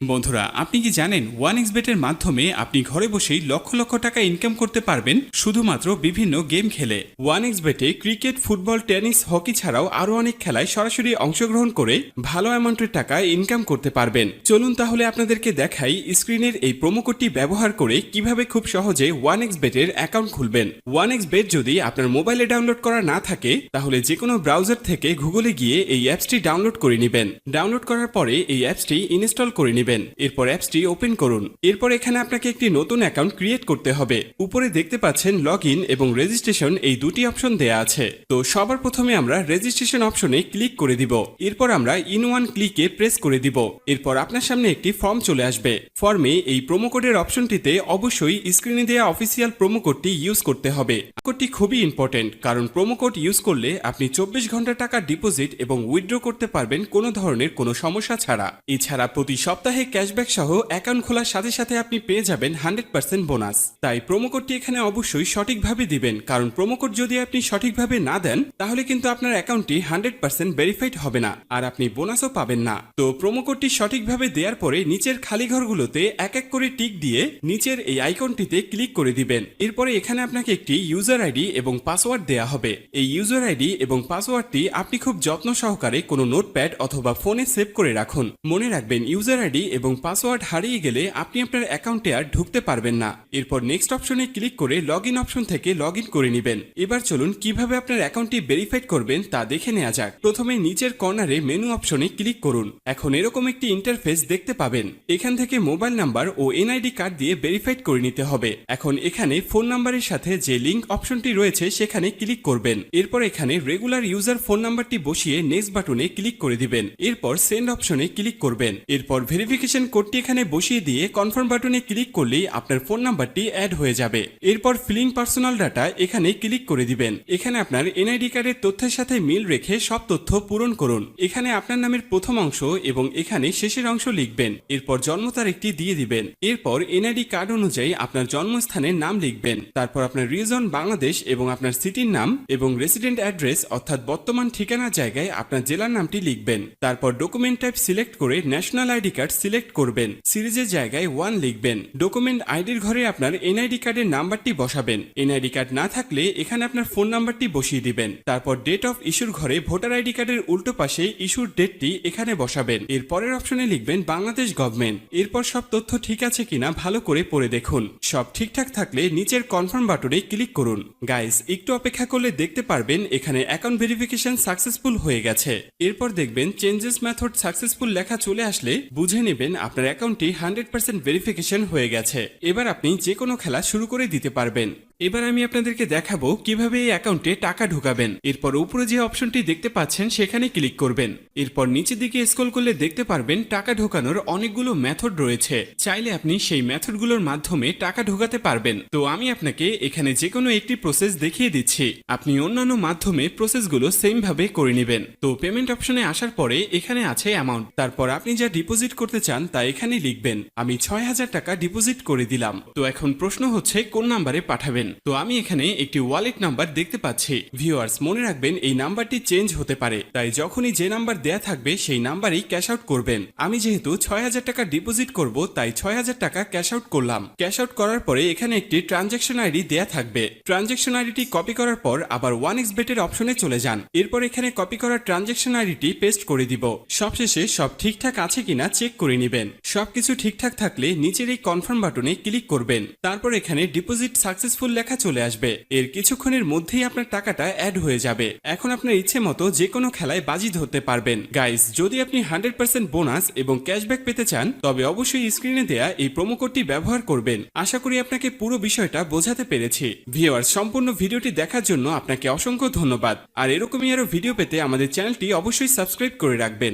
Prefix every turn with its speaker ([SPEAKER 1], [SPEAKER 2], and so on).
[SPEAKER 1] বন্ধুরা, আপনি কি জানেন ওয়ানএক্সবেটের মাধ্যমে আপনি ঘরে বসেই লক্ষ লক্ষ টাকা ইনকাম করতে পারবেন শুধুমাত্র বিভিন্ন গেম খেলে। ওয়ানএক্সবেটে ক্রিকেট, ফুটবল, টেনিস, হকি ছাড়াও আরও অনেক খেলায় সরাসরি অংশগ্রহণ করে ভালো অ্যামাউন্টের টাকা ইনকাম করতে পারবেন। চলুন তাহলে আপনাদেরকে দেখাই স্ক্রিনের এই প্রোমো কোডটি ব্যবহার করে কিভাবে খুব সহজে ওয়ানএক্সবেটের অ্যাকাউন্ট খুলবেন। ওয়ানএক্সবেট যদি আপনার মোবাইলে ডাউনলোড করা না থাকে তাহলে যে কোনো ব্রাউজার থেকে গুগলে গিয়ে এই অ্যাপসটি ডাউনলোড করে নেবেন। ডাউনলোড করার পরে এই অ্যাপসটি ইনস্টল করে নেবেন। এরপর অ্যাপসটি ওপেন করুন। এরপর এখানে আপনাকে একটি নতুন অ্যাকাউন্ট ক্রিয়েট করতে হবে। উপরে দেখতে পাচ্ছেন লগইন এবং রেজিস্ট্রেশন এই দুটি অপশন দেয়া আছে। তো সবার প্রথমে আমরা রেজিস্ট্রেশন অপশনে ক্লিক করে দিব। এরপর আমরা ইন ওয়ান ক্লিকে প্রেস করে দিব। এরপর আপনার সামনে একটি ফর্ম চলে আসবে। ফর্মে এই প্রোমো কোডের অপশনটিতে অবশ্যই স্ক্রিনে দেওয়া অফিসিয়াল প্রোমো কোডটি ইউজ করতে হবে। কোডটি খুবই ইম্পর্টেন্ট, কারণ প্রোমো কোড ইউজ করলে আপনি 24 ঘন্টা টাকা ডিপোজিট এবং উইথড্র করতে পারবেন কোনো ধরনের কোনো সমস্যা ছাড়া। এছাড়া প্রতি সপ্তাহে ক্যাশব্যাক সহ অ্যাকাউন্ট খোলার সাথে সাথে আপনি পেয়ে যাবেন 100% বোনাস। তাই প্রোমো কোডটি এখানে অবশ্যই সঠিকভাবে দিবেন, কারণ প্রোমো কোড যদি আপনি সঠিকভাবে না দেন তাহলে কিন্তু আপনার অ্যাকাউন্টটি 100% ভেরিফাইড হবে না আর আপনি বোনাসও পাবেন না। তো প্রোমো কোডটি সঠিকভাবে দেওয়ার পরে নিচের খালি ঘরগুলোতে এক এক করে টিক দিয়ে নিচের এই আইকনটিতে ক্লিক করে দিবেন। এরপরে এখানে আপনাকে একটি ইউজার আইডি এবং পাসওয়ার্ড দেয়া হবে। এই ইউজার আইডি এবং পাসওয়ার্ডটি আপনি খুব যত্ন সহকারে কোনো নোটপ্যাড অথবা ফোনে সেভ করে রাখুন। মনে রাখবেন, ইউজার আইডি এবং পাসওয়ার্ড হারিয়ে গেলে আপনি আপনার অ্যাকাউন্টে আর ঢুকতে পারবেন না। এরপর নেক্সট অপশনে ক্লিক করে লগইন অপশন থেকে লগইন করে নেবেন। এবার চলুন কিভাবে আপনার অ্যাকাউন্টটি ভেরিফাইড করবেন তা দেখে নেওয়া যাক। প্রথমে নিচের কর্নারে মেনু অপশনে ক্লিক করুন। এখন এরকম একটি ইন্টারফেস দেখতে পাবেন। এখান থেকে মোবাইল নাম্বার ও এনআইডি কার্ড দিয়ে ভেরিফাইড করে নিতে হবে। এখন এখানে ফোন নাম্বারের সাথে যে লিংক অপশনটি রয়েছে সেখানে ক্লিক করবেন। এরপর এখানে রেগুলার ইউজার ফোন নাম্বারটি বসিয়ে নেক্সট বাটনে ক্লিক করে দিবেন। এরপর সেন্ড অপশনে ক্লিক করবেন। এরপর ভেরিফিকেশন কোডটি এখানে বসিয়ে দিয়ে কনফার্ম বাটনে ক্লিক করলেই আপনার ফোন নাম্বারটি অ্যাড হয়ে যাবে। এরপর ফিলিং পার্সোনাল ডাটা এখানে ক্লিক করে দিবেন। এখানে আপনার এনআইডি কার্ডের তথ্যের সাথে মিল রেখে সব তথ্য পূরণ করুন। এখানে আপনার নামের প্রথম অংশ এবং এখানে শেষের অংশ লিখবেন। এরপর জন্ম তারিখটি দিয়ে দিবেন। এরপর এনআইডি কার্ড অনুযায়ী আপনার জন্মস্থানের নাম লিখবেন। তারপর আপনার রিজন বাংলাদেশ এবং আপনার সিটির নাম এবং রেসিডেন্ট অ্যাড্রেস অর্থাৎ বর্তমান ঠিকানার জায়গায় আপনার জেলার নামটি লিখবেন। তারপর ডকুমেন্ট টাইপ সিলেক্ট করে ন্যাশনাল আইডি কার্ড সিলেক্ট করবেন। সিরিজের জায়গায় 1 লিখবেন। ডকুমেন্ট আইডির ঘরে আপনার এনআইডি কার্ডের নাম্বারটি বসাবেন। এনআইডি কার্ড না থাকলে এখানে আপনার ফোন নাম্বারটি বসিয়ে দিবেন। তারপর ডেট অফ ইস্যুর ঘরে ভোটার আইডি কার্ডের উল্টো পাশে ইস্যুর ডেটটি এখানে বসাবেন। এর পরের অপশনে লিখবেন বাংলাদেশ গভর্নমেন্ট। এরপর সব তথ্য ঠিক আছে কিনা ভালো করে পড়ে দেখুন। সব ঠিকঠাক থাকলে নিচের কনফার্ম বাটনে ক্লিক করুন। গাইস, একটু অপেক্ষা করলে দেখতে পারবেন এখানে অ্যাকাউন্ট ভেরিফিকেশন সাকসেসফুল হয়ে গেছে। এরপর দেখবেন চেঞ্জেস মেথড সাকসেসফুল লেখা চলে আসলে বুঝে নেবেন আপনার অ্যাকাউন্টটি 100% ভেরিফিকেশন হয়ে গেছে। এবার আপনি যে কোনো খেলা শুরু করে দিতে পারবেন। এবার আমি আপনাদেরকে দেখাবো কিভাবে এই অ্যাকাউন্টে টাকা ঢুকাবেন। এরপর উপরে যে অপশনটি দেখতে পাচ্ছেন সেখানে ক্লিক করবেন। এরপর নিচের দিকে স্ক্রল করলে দেখতে পারবেন টাকা ঢোকানোর অনেকগুলো মেথড রয়েছে। চাইলে আপনি সেই মেথডগুলোর মাধ্যমে টাকা ঢোকাতে পারবেন। তো আমি আপনাকে এখানে যে কোনো একটি প্রসেস দেখিয়ে দিচ্ছি। আপনি অন্যান্য মাধ্যমে প্রসেসগুলো সেম ভাবে করে নেবেন। তো পেমেন্ট অপশনে আসার পরে এখানে আছে অ্যামাউন্ট। তারপর আপনি যা ডিপোজিট করতে চান তা এখানে লিখবেন। আমি 6000 টাকা ডিপোজিট করে দিলাম। তো এখন প্রশ্ন হচ্ছে কোন নাম্বারে পাঠাবেন। তো আমি এখানে একটি ওয়ালেট নাম্বার দেখতে পাচ্ছি। ভিউয়ার্স, মনে রাখবেন এই নাম্বারটি চেঞ্জ হতে পারে, তাই যখনই যে নাম্বার দেয়া থাকবে সেই নাম্বারই ক্যাশ আউট করবেন। আমি যেহেতু 6000 টাকা ডিপোজিট করব তাই 6000 টাকা ক্যাশ আউট করলাম। ক্যাশ আউট করার পরে এখানে একটি ট্রানজ্যাকশন আইডি দেয়া থাকবে। ট্রানজ্যাকশন আইডিটি কপি করার পর আবার ওয়ানএক্সবেটের অপশনে চলে যান। এরপর এখানে কপি করা ট্রানজ্যাকশন আইডিটি পেস্ট করে দিব। সবশেষে সব ঠিকঠাক আছে কিনা চেক করে নেবেন। সবকিছু ঠিকঠাক থাকলে নিচের এই কনফার্ম বাটনে ক্লিক করবেন। তারপর এখানে ডিপোজিট সাকসেসফুল লেখা চলে আসবে। এর কিছুক্ষণের মধ্যেই আপনার টাকাটা অ্যাড হয়ে যাবে। এখন আপনার ইচ্ছে মতো যে কোনো খেলায় বাজি ধরতে পারবেন। গাইস, যদি আপনি 100% বোনাস এবং ক্যাশব্যাক পেতে চান তবে অবশ্যই স্ক্রিনে দেয়া এই প্রোমো কোডটি ব্যবহার করবেন। আশা করি আপনাকে পুরো বিষয়টা বোঝাতে পেরেছি। ভিউয়ার্স, সম্পূর্ণ ভিডিওটি দেখার জন্য আপনাকে অসংখ্য ধন্যবাদ। আর এরকমই আরো ভিডিও পেতে আমাদের চ্যানেলটি অবশ্যই সাবস্ক্রাইব করে রাখবেন।